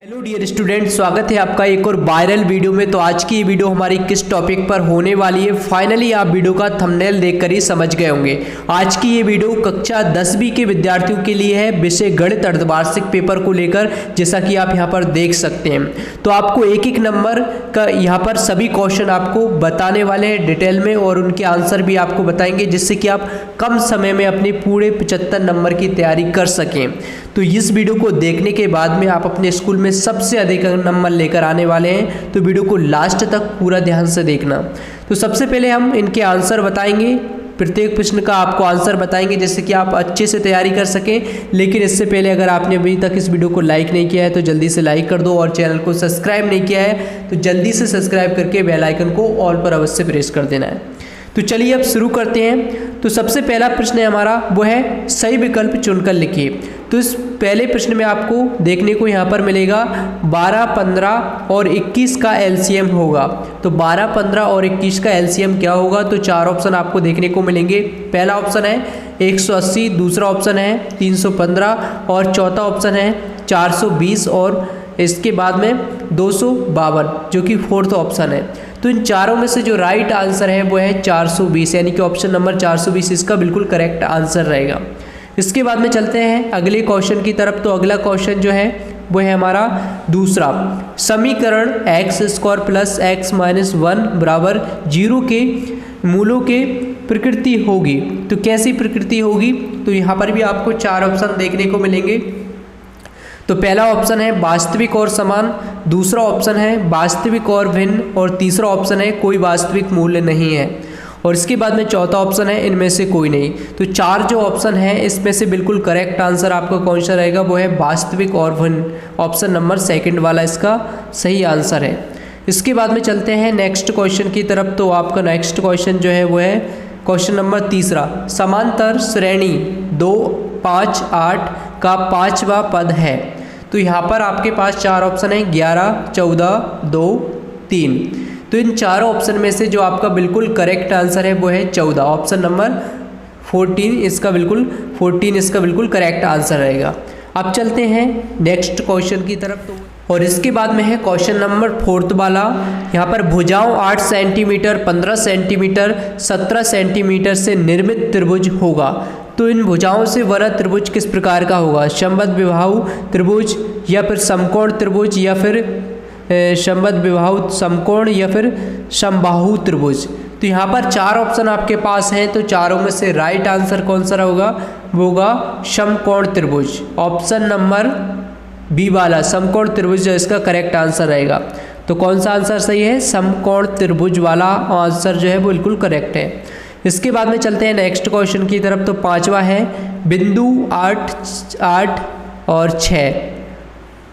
Hello dear student, स्वागत है आपका एक और वायरल वीडियो में। तो आज की ये वीडियो हमारी किस टॉपिक पर होने वाली है, फाइनली आप वीडियो का थंबनेल देखकर ही समझ गए होंगे। आज की ये वीडियो कक्षा 10वीं के विद्यार्थियों के लिए है, विषय गणित अर्धवार्षिक पेपर को लेकर, जैसा कि आप यहाँ पर देख सकते हैं। तो आपको एक एक नंबर का यहाँ पर सभी क्वेश्चन आपको बताने वाले हैं डिटेल में, और उनके आंसर भी आपको बताएंगे, जिससे कि आप कम समय में अपने पूरे 75 नंबर की तैयारी कर सकें। तो इस वीडियो को देखने के बाद में आप अपने स्कूल में सबसे अधिक नंबर लेकर आने वाले हैं, तो वीडियो को लास्ट तक पूरा ध्यान से देखना। तो सबसे पहले हम इनके आंसर बताएंगे, प्रत्येक प्रश्न का आपको आंसर बताएंगे, जिससे कि आप अच्छे से तैयारी कर सकें। लेकिन इससे पहले अगर आपने अभी तक इस वीडियो को लाइक नहीं किया है तो जल्दी से लाइक कर दो, और चैनल को सब्सक्राइब नहीं किया है तो जल्दी से सब्सक्राइब करके बेल आइकन को ऑल पर अवश्य प्रेस कर देना है। तो चलिए अब शुरू करते हैं। तो सबसे पहला प्रश्न है हमारा, वो है सही विकल्प चुनकर लिखिए। तो इस पहले प्रश्न में आपको देखने को यहाँ पर मिलेगा 12, 15 और 21 का एलसीएम होगा। तो 12, 15 और 21 का एलसीएम क्या होगा? तो चार ऑप्शन आपको देखने को मिलेंगे। पहला ऑप्शन है 180, दूसरा ऑप्शन है 315 और चौथा ऑप्शन है 420 और इसके बाद में 252, जो कि फोर्थ ऑप्शन है। तो इन चारों में से जो राइट आंसर है वो है 420, यानी कि ऑप्शन नंबर 420 इसका बिल्कुल करेक्ट आंसर रहेगा। इसके बाद में चलते हैं अगले क्वेश्चन की तरफ। तो अगला क्वेश्चन जो है वो है हमारा दूसरा, समीकरण x² प्लस x माइनस 1 बराबर 0 के मूलों के प्रकृति होगी। तो कैसी प्रकृति होगी? तो यहाँ पर भी आपको चार ऑप्शन देखने को मिलेंगे। तो पहला ऑप्शन है वास्तविक और समान, दूसरा ऑप्शन है वास्तविक और भिन्न, और तीसरा ऑप्शन है कोई वास्तविक मूल्य नहीं है, और इसके बाद में चौथा ऑप्शन है इनमें से कोई नहीं। तो चार जो ऑप्शन है इसमें से बिल्कुल करेक्ट आंसर आपका कौन सा रहेगा? वो है वास्तविक और भिन्न, ऑप्शन नंबर सेकंड वाला इसका सही आंसर है। इसके बाद में चलते हैं नेक्स्ट क्वेश्चन की तरफ। तो आपका नेक्स्ट क्वेश्चन जो है वो है क्वेश्चन नंबर तीसरा, समांतर श्रेणी 2, 5, 8 का पांचवा पद है। तो यहाँ पर आपके पास चार ऑप्शन है 11, 14, 2, 3। तो इन चारों ऑप्शन में से जो आपका बिल्कुल करेक्ट आंसर है वो है 14, ऑप्शन नंबर 14 इसका बिल्कुल करेक्ट आंसर रहेगा। अब चलते हैं नेक्स्ट क्वेश्चन की तरफ। तो और इसके बाद में है क्वेश्चन नंबर 4 वाला। यहाँ पर भुजाओं 8 सेंटीमीटर, 15 सेंटीमीटर, 17 सेंटीमीटर से निर्मित त्रिभुज होगा। तो इन भुजाओं से बना त्रिभुज किस प्रकार का होगा? समबाहु विबाहु त्रिभुज, या फिर समकोण त्रिभुज, या फिर समबाहु विबाहु समकोण, या फिर समबाहु त्रिभुज। तो यहाँ पर चार ऑप्शन आपके पास हैं। तो चारों में से राइट आंसर कौन सा होगा? वो होगा समकोण त्रिभुज, ऑप्शन नंबर बी वाला समकोण त्रिभुज जो इसका करेक्ट आंसर रहेगा। तो कौन सा आंसर सही है? समकोण त्रिभुज वाला आंसर जो है वो बिल्कुल करेक्ट है। इसके बाद में चलते हैं नेक्स्ट क्वेश्चन की तरफ। तो पांचवा है बिंदु 8 और 6,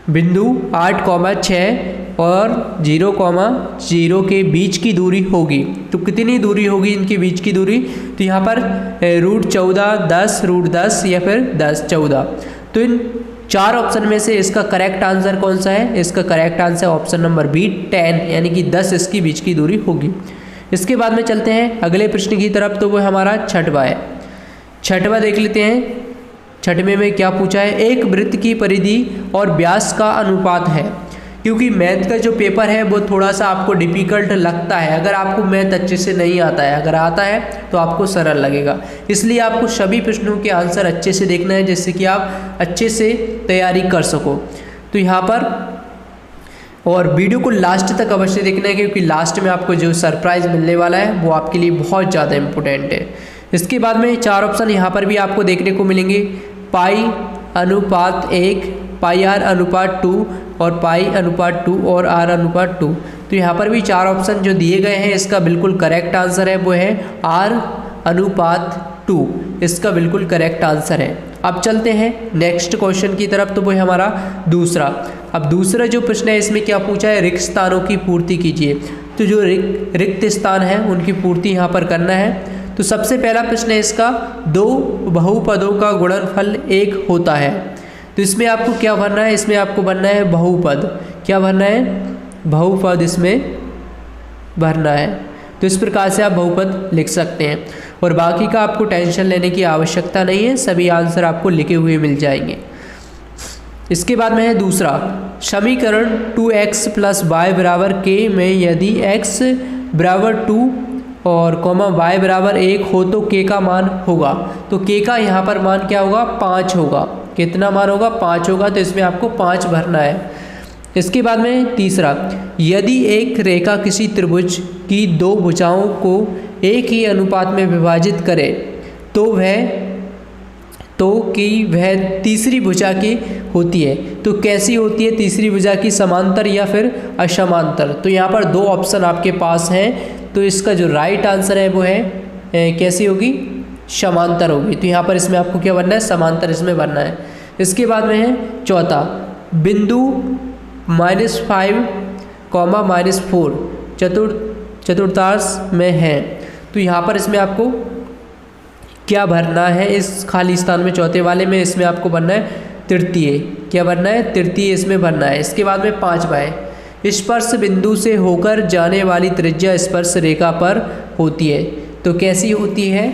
बिंदु 8,6 और 0,0 के बीच की दूरी होगी। तो कितनी दूरी होगी इनके बीच की दूरी? तो यहाँ पर √14, 10, √10 या फिर 10, 14। तो इन चार ऑप्शन में से इसका करेक्ट आंसर कौन सा है? इसका correct answer option number B 10, यानी कि 10 इसकी बीच की दूरी होगी। इसके बाद में चलते हैं अगले प्रश्न की तरफ। तो वो हमारा छठवां है। छठवां देख लेते हैं। छठवें में क्या पूछा है? एक वृत्त की परिधि और व्यास का अनुपात है। क्योंकि मैथ का जो पेपर है वो थोड़ा सा आपको डिफ़िकल्ट लगता है, अगर आपको मैथ अच्छे से नहीं आता है, अगर आता है तो आपको सरल लगेगा। इसलिए आपको सभी प्रश्नों के आंसर अच्छे से देखना है, जिससे कि आप अच्छे से तैयारी कर सको। तो यहाँ पर और वीडियो को लास्ट तक अवश्य देखना है, क्योंकि लास्ट में आपको जो सरप्राइज़ मिलने वाला है वो आपके लिए बहुत ज़्यादा इम्पोर्टेंट है। इसके बाद में चार ऑप्शन यहाँ पर भी आपको देखने को मिलेंगे, पाई अनुपात 1, पाई आर अनुपात 2 और पाई अनुपात 2 और आर अनुपात 2। तो यहाँ पर भी चार ऑप्शन जो दिए गए हैं इसका बिल्कुल करेक्ट आंसर है वो है आर अनुपात 2, इसका बिल्कुल करेक्ट आंसर है। अब चलते हैं नेक्स्ट क्वेश्चन की तरफ। तो वो है हमारा दूसरा। अब दूसरा जो प्रश्न है इसमें क्या पूछा है? रिक्त स्थानों की पूर्ति कीजिए। तो जो रिक्त स्थान है उनकी पूर्ति यहाँ पर करना है। तो सबसे पहला प्रश्न है इसका, 2 बहुपदों का गुणनफल 1 होता है। तो इसमें आपको क्या भरना है? इसमें आपको भरना है बहुपद। क्या भरना है? बहुपद इसमें भरना है। तो इस प्रकार से आप बहुपद लिख सकते हैं, और बाकी का आपको टेंशन लेने की आवश्यकता नहीं है, सभी आंसर आपको लिखे हुए मिल जाएंगे। इसके बाद में है दूसरा समीकरण 2x + y = k में यदि x = 2 और y = 1 हो तो k का मान होगा। तो k का यहाँ पर मान क्या होगा? 5 होगा। कितना मान होगा? 5 होगा। तो इसमें आपको 5 भरना है। इसके बाद में तीसरा, यदि एक रेखा किसी त्रिभुज की दो भुजाओं को एक ही अनुपात में विभाजित करे तो वह तीसरी भुजा की होती है। तो कैसी होती है तीसरी भुजा की? समांतर या फिर असमांतर? तो यहाँ पर दो ऑप्शन आपके पास हैं। तो इसका जो राइट आंसर है वो है कैसी होगी? समांतर होगी। तो यहाँ पर इसमें आपको क्या बनना है? समांतर इसमें बनना है। इसके बाद में है चौथा, बिंदु -5, -4 चतुर्थांश में है। तो यहाँ पर इसमें आपको क्या भरना है? इस खाली स्थान में चौथे वाले में इसमें आपको भरना है तृतीय। क्या भरना है? तृतीय इसमें भरना है। इसके बाद में पांचवा है, स्पर्श बिंदु से होकर जाने वाली त्रिज्या स्पर्श रेखा पर होती है। तो कैसी होती है?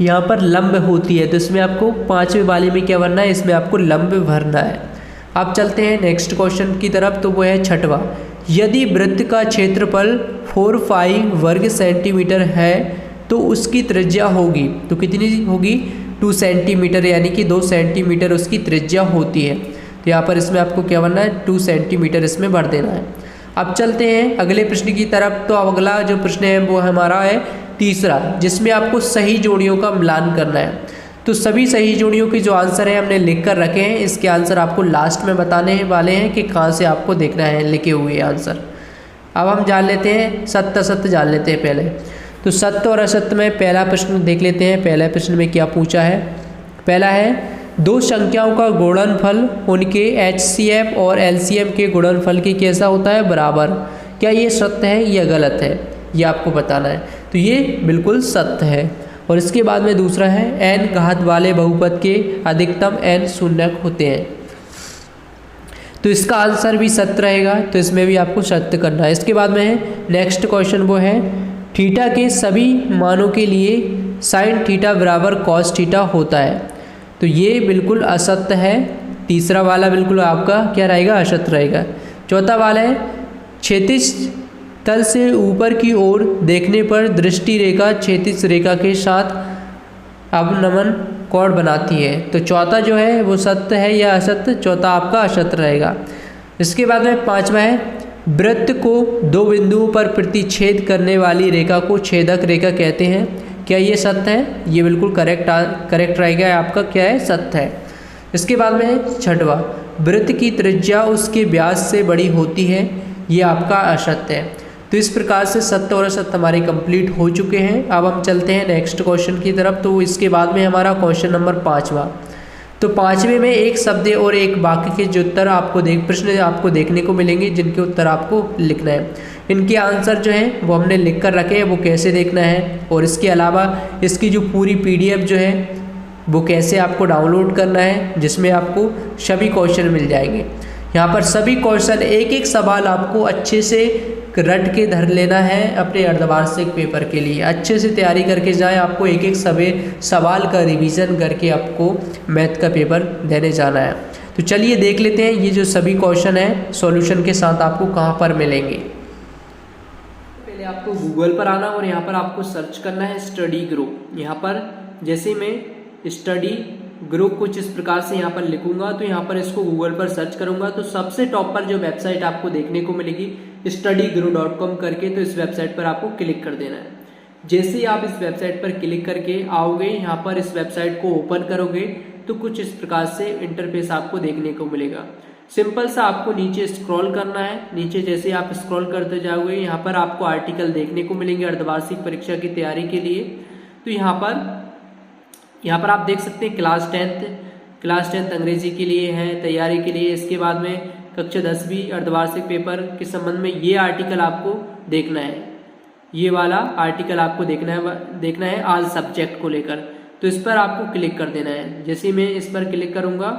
यहाँ पर लंब होती है। तो इसमें आपको पांचवें वाले में क्या भरना है? इसमें आपको लंब भरना है। अब चलते हैं नेक्स्ट क्वेश्चन की तरफ। तो वो है छठवा, यदि वृत्त का क्षेत्रफल 4π वर्ग सेंटीमीटर है तो उसकी त्रिज्या होगी। तो कितनी होगी? 2 सेंटीमीटर, यानी कि 2 सेंटीमीटर उसकी त्रिज्या होती है। तो यहाँ पर इसमें आपको क्या भरना है? 2 सेंटीमीटर इसमें भर देना है। अब चलते हैं अगले प्रश्न की तरफ। तो अगला जो प्रश्न है वो हमारा है तीसरा, जिसमें आपको सही जोड़ियों का मिलान करना है। तो सभी सही जोड़ियों के जो आंसर है हमने लिख कर रखे हैं। इसके आंसर आपको लास्ट में बताने वाले हैं कि कहाँ से आपको देखना है लिखे हुए आंसर। अब हम जान लेते हैं सत्य असत्य जान लेते हैं पहले। तो सत्य और असत्य में पहला प्रश्न देख लेते हैं। पहला प्रश्न में क्या पूछा है? पहला है, दो संख्याओं का गुणनफल उनके HCF और LCM के गुणनफल के कैसा होता है? बराबर। क्या ये सत्य है या गलत है? ये आपको बताना है। तो ये बिल्कुल सत्य है। और इसके बाद में दूसरा है, n घात वाले बहुपद के अधिकतम n शून्यक होते हैं। तो इसका आंसर भी सत्य रहेगा। तो इसमें भी आपको सत्य करना है। इसके बाद में है नेक्स्ट क्वेश्चन, वो है थीटा के सभी मानों के लिए sin थीटा बराबर cos थीटा होता है। तो ये बिल्कुल असत्य है। तीसरा वाला बिल्कुल आपका क्या रहेगा? असत्य रहेगा। चौथा वाला है, क्षैतिज तल से ऊपर की ओर देखने पर दृष्टि रेखा क्षैतिज रेखा के साथ अवनमन कोण बनाती है। तो चौथा जो है वो सत्य है या असत्य? चौथा आपका असत्य रहेगा। इसके बाद में पांचवा है, वृत्त को दो बिंदुओं पर प्रतिच्छेद करने वाली रेखा को छेदक रेखा कहते हैं। क्या ये सत्य है? ये बिल्कुल करेक्ट रहेगा। आपका क्या है? सत्य है। इसके बाद में है छठवा, वृत्त की त्रिज्या उसके व्यास से बड़ी होती है। ये आपका असत्य है। तो इस प्रकार से सत्य और असत्य हमारे कंप्लीट हो चुके हैं। अब हम चलते हैं नेक्स्ट क्वेश्चन की तरफ। तो इसके बाद में हमारा क्वेश्चन नंबर 5वां। तो 5वें में एक शब्द और एक वाक्य के जो उत्तर आपको प्रश्न आपको देखने को मिलेंगे, जिनके उत्तर आपको लिखना है। इनके आंसर जो हैं वो हमने लिख कर रखे हैं, वो कैसे देखना है, और इसके अलावा इसकी जो पूरी PDF जो है वो कैसे आपको डाउनलोड करना है, जिसमें आपको सभी क्वेश्चन मिल जाएंगे। यहाँ पर सभी क्वेश्चन एक एक सवाल आपको अच्छे से रट के धर लेना है अपने अर्धवार्षिक पेपर के लिए। अच्छे से तैयारी करके जाएं। आपको एक एक सवाल का रिवीजन करके आपको मैथ का पेपर देने जाना है। तो चलिए देख लेते हैं ये जो सभी क्वेश्चन हैं सॉल्यूशन के साथ आपको कहाँ पर मिलेंगे। पहले आपको गूगल पर आना और यहाँ पर आपको सर्च करना है स्टडी ग्रो। यहाँ पर जैसे मैं स्टडी ग्रो कुछ इस प्रकार से यहाँ पर लिखूंगा, तो यहाँ पर इसको गूगल पर सर्च करूंगा तो सबसे टॉप पर जो वेबसाइट आपको देखने को मिलेगी studygrow.com करके, तो इस वेबसाइट पर आपको क्लिक कर देना है। जैसे ही आप इस वेबसाइट पर क्लिक करके आओगे, यहाँ पर इस वेबसाइट को ओपन करोगे तो कुछ इस प्रकार से इंटरफेस आपको देखने को मिलेगा। सिंपल सा आपको नीचे स्क्रॉल करना है। नीचे जैसे आप स्क्रॉल करते जाओगे, यहाँ पर आपको आर्टिकल देखने को मिलेंगे अर्धवार्षिक परीक्षा की तैयारी के लिए। तो यहाँ पर आप देख सकते हैं क्लास 10 अंग्रेजी के लिए है, तैयारी के लिए। इसके बाद में कक्षा 10वीं अर्धवार्षिक पेपर के संबंध में ये आर्टिकल आपको देखना है। ये वाला आर्टिकल आपको देखना है ऑल सब्जेक्ट को लेकर। तो इस पर आपको क्लिक कर देना है। जैसे ही मैं इस पर क्लिक करूँगा,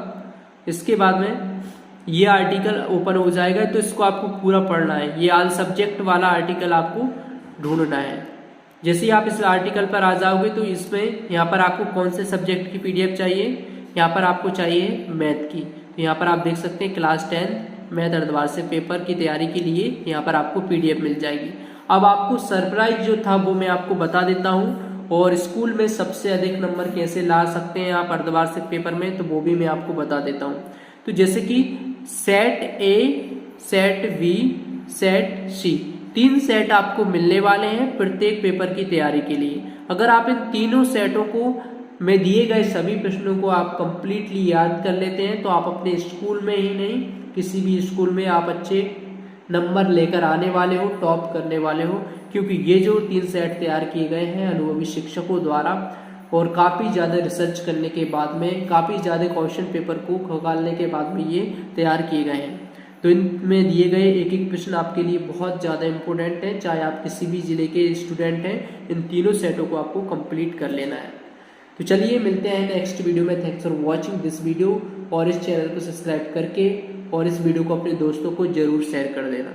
इसके बाद में ये आर्टिकल ओपन हो जाएगा। तो इसको आपको पूरा पढ़ना है। ये ऑल सब्जेक्ट वाला आर्टिकल आपको ढूंढना है। जैसे ही आप इस आर्टिकल पर आ जाओगे तो इसमें यहाँ पर आपको कौन से सब्जेक्ट की PDF चाहिए? यहाँ पर आपको चाहिए मैथ की। यहाँ पर आप देख सकते हैं क्लास 10 मैथ अर्धवार्षिक पेपर की तैयारी के लिए यहाँ पर आपको PDF मिल जाएगी। अब आपको सरप्राइज जो था वो मैं आपको बता देता हूँ, और स्कूल में सबसे अधिक नंबर कैसे ला सकते हैं आप अर्धवार्षिक पेपर में, तो वो भी मैं आपको बता देता हूँ। तो जैसे कि set A, set B, set C, 3 set आपको मिलने वाले हैं प्रत्येक पेपर की तैयारी के लिए। अगर आप इन तीनों सेटों को में दिए गए सभी प्रश्नों को आप कंप्लीटली याद कर लेते हैं तो आप अपने स्कूल में ही नहीं किसी भी स्कूल में आप अच्छे नंबर लेकर आने वाले हो, टॉप करने वाले हो, क्योंकि ये जो 3 सेट तैयार किए गए हैं अनुभवी शिक्षकों द्वारा और काफ़ी ज़्यादा रिसर्च करने के बाद में, काफ़ी ज़्यादा क्वेश्चन पेपर को खंगालने के बाद में ये तैयार किए गए हैं। तो इनमें दिए गए एक एक प्रश्न आपके लिए बहुत ज़्यादा इंपॉर्टेंट है, चाहे आप किसी भी ज़िले के स्टूडेंट हैं, इन तीनों सेटों को आपको कंप्लीट कर लेना है। तो चलिए मिलते हैं नेक्स्ट वीडियो में। Thanks for watching this video, और इस चैनल को सब्सक्राइब करके और इस वीडियो को अपने दोस्तों को जरूर शेयर कर देना।